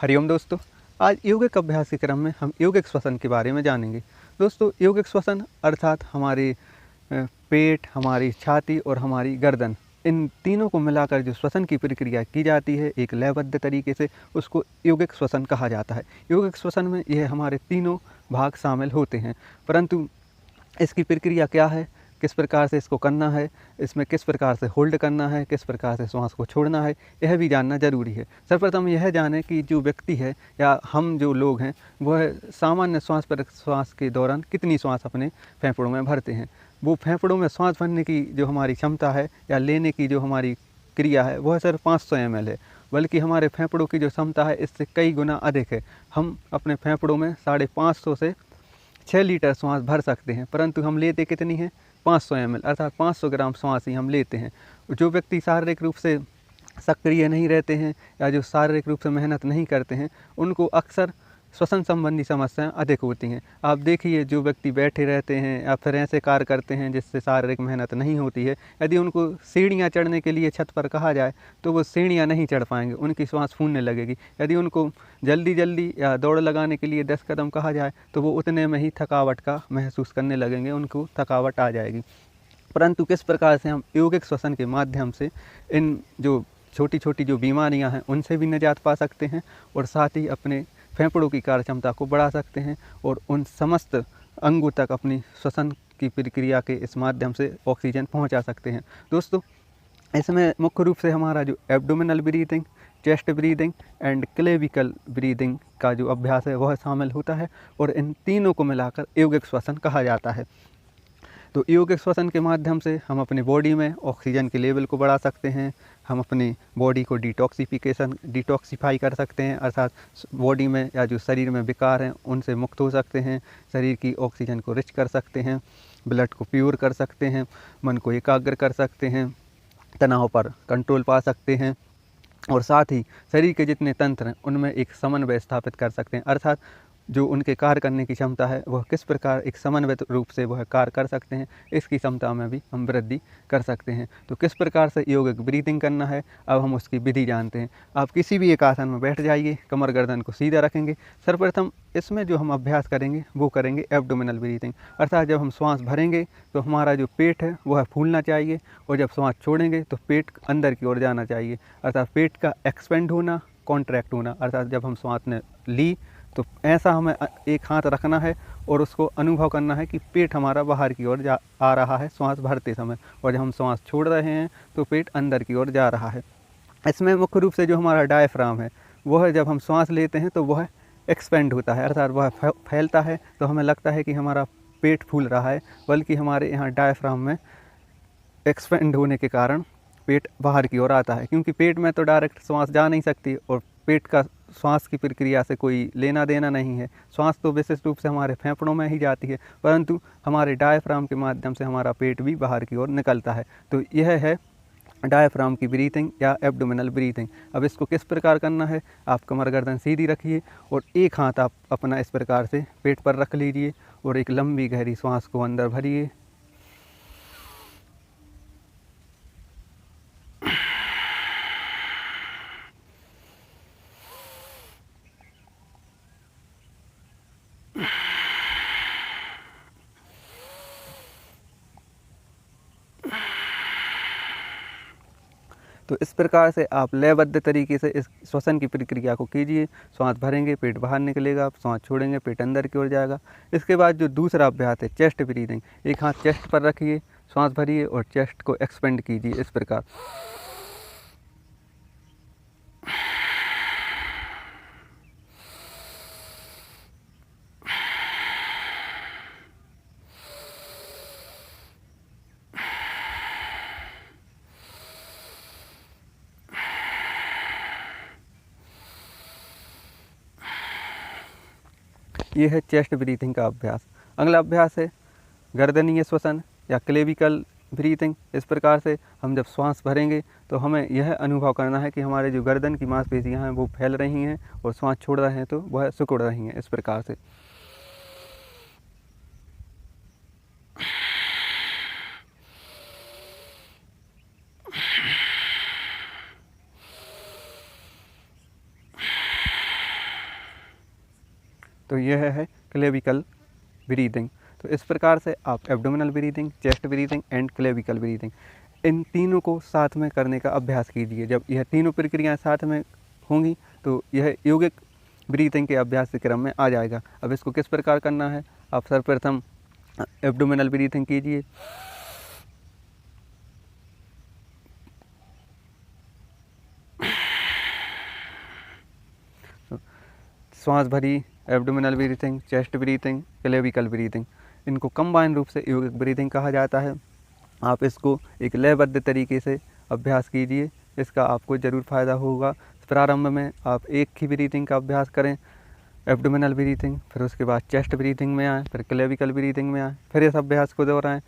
हरिओम दोस्तों, आज योगिक अभ्यास के क्रम में हम योगिक श्वसन के बारे में जानेंगे। दोस्तों, योगिक श्वसन अर्थात हमारे पेट, हमारी छाती और हमारी गर्दन, इन तीनों को मिलाकर जो श्वसन की प्रक्रिया की जाती है एक लयबद्ध तरीके से, उसको योगिक श्वसन कहा जाता है। योगिक श्वसन में यह हमारे तीनों भाग शामिल होते हैं, परंतु इसकी प्रक्रिया क्या है, किस प्रकार से इसको करना है, इसमें किस प्रकार से होल्ड करना है, किस प्रकार से श्वास को छोड़ना है, यह भी जानना जरूरी है। सर्वप्रथम यह जानें कि जो व्यक्ति है या हम जो लोग हैं वह सामान्य श्वास प्रश्वास के दौरान कितनी श्वास अपने फेफड़ों में भरते हैं। वो फेफड़ों में श्वास भरने की जो हमारी क्षमता है या लेने की जो हमारी क्रिया है वह सिर्फ 500 ml है, बल्कि हमारे फेफड़ों की जो क्षमता है इससे कई गुना अधिक है। हम अपने फेफड़ों में 550 से 6 लीटर श्वास भर सकते हैं, परंतु हम लेते कितनी हैं, 500 ml अर्थात 500 ग्राम श्वास ही हम लेते हैं। जो व्यक्ति शारीरिक रूप से सक्रिय नहीं रहते हैं या जो शारीरिक रूप से मेहनत नहीं करते हैं, उनको अक्सर श्वसन संबंधी समस्याएं अधिक होती हैं। आप देखिए, जो व्यक्ति बैठे रहते हैं या फिर ऐसे कार्य करते हैं जिससे शारीरिक मेहनत नहीं होती है, यदि उनको सीढ़ियां चढ़ने के लिए छत पर कहा जाए तो वो सीढ़ियां नहीं चढ़ पाएंगे, उनकी श्वास फूलने लगेगी। यदि उनको जल्दी जल्दी या दौड़ लगाने के लिए 10 कदम कहा जाए तो वो उतने में ही थकावट का महसूस करने लगेंगे, उनको थकावट आ जाएगी। परंतु किस प्रकार से हम योगिक श्वसन के माध्यम से इन जो छोटी छोटी जो बीमारियां हैं उनसे भी निजात पा सकते हैं और साथ ही अपने फेफड़ों की कार्य क्षमता को बढ़ा सकते हैं और उन समस्त अंगों तक अपनी श्वसन की प्रक्रिया के इस माध्यम से ऑक्सीजन पहुंचा सकते हैं। दोस्तों, इसमें मुख्य रूप से हमारा जो abdominal breathing, chest breathing and clavicle breathing का जो अभ्यास है वह शामिल होता है और इन तीनों को मिलाकर योगिक श्वसन कहा जाता है। तो योगिक श्वसन के माध्यम से हम अपनी बॉडी में ऑक्सीजन के लेवल को बढ़ा सकते हैं, हम अपनी बॉडी को डिटॉक्सीफाई कर सकते हैं, अर्थात बॉडी में या जो शरीर में विकार हैं उनसे मुक्त हो सकते हैं, शरीर की ऑक्सीजन को रिच कर सकते हैं, ब्लड को प्योर कर सकते हैं, मन को एकाग्र कर सकते हैं, तनाव पर कंट्रोल पा सकते हैं और साथ ही शरीर के जितने तंत्र हैं उनमें एक समन्वय स्थापित कर सकते हैं, अर्थात जो उनके कार्य करने की क्षमता है वह किस प्रकार एक समन्वित रूप से वह कार्य कर सकते हैं, इसकी क्षमता में भी हम वृद्धि कर सकते हैं। तो किस प्रकार से योगिक ब्रीदिंग करना है, अब हम उसकी विधि जानते हैं। आप किसी भी एक आसन में बैठ जाइए, कमर गर्दन को सीधा रखेंगे। सर्वप्रथम इसमें जो हम अभ्यास करेंगे वो करेंगे एब्डोमिनल ब्रीदिंग, अर्थात जब हम श्वास भरेंगे तो हमारा जो पेट है वह फूलना चाहिए और जब श्वास छोड़ेंगे तो पेट अंदर की ओर जाना चाहिए, अर्थात पेट का एक्सपेंड होना, कॉन्ट्रैक्ट होना। अर्थात जब हम श्वास ने ली तो ऐसा हमें एक हाथ रखना है और उसको अनुभव करना है कि पेट हमारा बाहर की ओर आ रहा है श्वास भरते समय, और जब हम श्वास छोड़ रहे हैं तो पेट अंदर की ओर जा रहा है। इसमें मुख्य रूप से जो हमारा डायफ्राम है वह जब हम श्वास लेते हैं तो वह एक्सपेंड होता है, अर्थात वह फैलता है, तो हमें लगता है कि हमारा पेट फूल रहा है, बल्कि हमारे यहाँ डायफ्राम में एक्सपेंड होने के कारण पेट बाहर की ओर आता है, क्योंकि पेट में तो डायरेक्ट श्वास जा नहीं सकती और पेट का श्वास की प्रक्रिया से कोई लेना देना नहीं है। श्वास तो विशिष्ट रूप से हमारे फेफड़ों में ही जाती है, परंतु हमारे डायफ्राम के माध्यम से हमारा पेट भी बाहर की ओर निकलता है। तो यह है डायफ्राम की ब्रीथिंग या एब्डोमिनल ब्रीथिंग। अब इसको किस प्रकार करना है, आप कमर गर्दन सीधी रखिए और एक हाथ आप अपना इस प्रकार से पेट पर रख लीजिए और एक लंबी गहरी श्वास को अंदर भरिए। तो इस प्रकार से आप लयबद्ध तरीके से इस श्वसन की प्रक्रिया को कीजिए। श्वास भरेंगे, पेट बाहर निकलेगा, श्वास छोड़ेंगे, पेट अंदर की ओर जाएगा। इसके बाद जो दूसरा अभ्यास है चेस्ट ब्रीदिंग, एक हाथ चेस्ट पर रखिए, श्वास भरिए और चेस्ट को एक्सपेंड कीजिए इस प्रकार। ये है चेस्ट ब्रीथिंग का अभ्यास। अगला अभ्यास है गर्दनीय श्वसन या क्लेविकल ब्रीथिंग। इस प्रकार से हम जब श्वास भरेंगे तो हमें यह अनुभव करना है कि हमारे जो गर्दन की मांसपेशियां हैं वो फैल रही हैं और श्वास छोड़ रहे हैं तो वह सिकुड़ रही हैं। इस प्रकार से तो यह है क्लेविकल ब्रीदिंग। तो इस प्रकार से आप abdominal breathing, chest breathing and clavicle breathing in तीनों को साथ में करने का अभ्यास कीजिए। जब यह तीनों प्रक्रियाएं साथ में होंगी तो यह यौगिक ब्रीदिंग के अभ्यास के क्रम में आ जाएगा। अब इसको किस प्रकार करना है, आप सर्वप्रथम एब्डोमिनल ब्रीदिंग कीजिए। श्वास भरी abdominal breathing, chest breathing, clavicle breathing, इनको कंबाइन रूप से यौगिक ब्रीथिंग कहा जाता है। आप इसको एक लयबद्ध तरीके से अभ्यास कीजिए, इसका आपको ज़रूर फ़ायदा होगा। प्रारंभ में आप एक ही ब्रीथिंग का अभ्यास करें, एब्डोमिनल ब्रीथिंग, फिर उसके बाद चेस्ट ब्रीथिंग में आएँ, फिर क्लेविकल ब्रीथिंग में आएँ, फिर इस अभ्यास को दोहराएँ,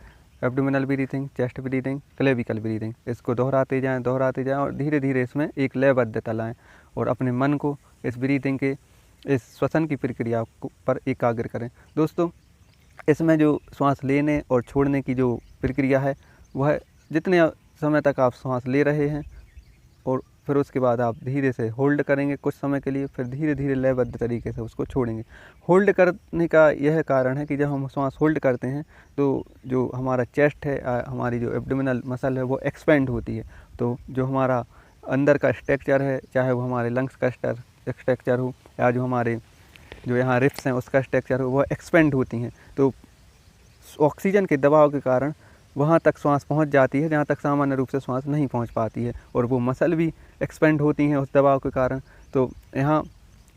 abdominal breathing, chest breathing, clavicle breathing, इसको दोहराते जाएँ और धीरे धीरे इसमें एक लयबद्धता लाएँ और अपने मन को इस ब्रीथिंग के, इस श्वसन की प्रक्रिया पर एकाग्र करें। दोस्तों, इसमें जो श्वास लेने और छोड़ने की जो प्रक्रिया है वह जितने समय तक आप श्वास ले रहे हैं और फिर उसके बाद आप धीरे से होल्ड करेंगे कुछ समय के लिए, फिर धीरे धीरे लयबद्ध तरीके से उसको छोड़ेंगे। होल्ड करने का यह कारण है कि जब हम श्वास होल्ड करते हैं तो जो हमारा चेस्ट है, हमारी जो एब्डोमिनल मसल है वो एक्सपेंड होती है। तो जो हमारा अंदर का स्ट्रक्चर है, चाहे वो हमारे लंग्स का स्ट्रक्चर हो या जो हमारे जो यहाँ रिप्स हैं उसका स्ट्रक्चर हो, वह एक्सपेंड होती हैं। तो ऑक्सीजन के दबाव के कारण वहाँ तक श्वास पहुँच जाती है जहाँ तक सामान्य रूप से श्वास नहीं पहुँच पाती है, और वो मसल भी एक्सपेंड होती हैं उस दबाव के कारण। तो यहाँ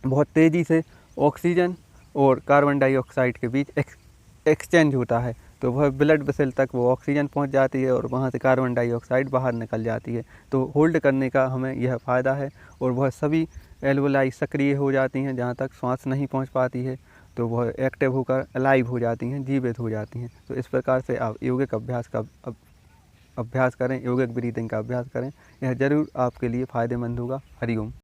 बहुत तेज़ी से ऑक्सीजन और कार्बन डाइऑक्साइड के बीच एक्सचेंज होता है। तो वह ब्लड वेसल तक वो ऑक्सीजन पहुँच जाती है और वहाँ से कार्बन डाइऑक्साइड बाहर निकल जाती है। तो होल्ड करने का हमें यह फ़ायदा है और वह सभी एल्वोलाई सक्रिय हो जाती हैं जहाँ तक श्वास नहीं पहुँच पाती है, तो वह एक्टिव होकर अलाइव हो जाती हैं, जीवित हो जाती हैं। तो इस प्रकार से आप यौगिक अभ्यास का अभ्यास करें, यौगिक ब्रीथिंग का अभ्यास करें, यह ज़रूर आपके लिए फ़ायदेमंद होगा। हरिओम।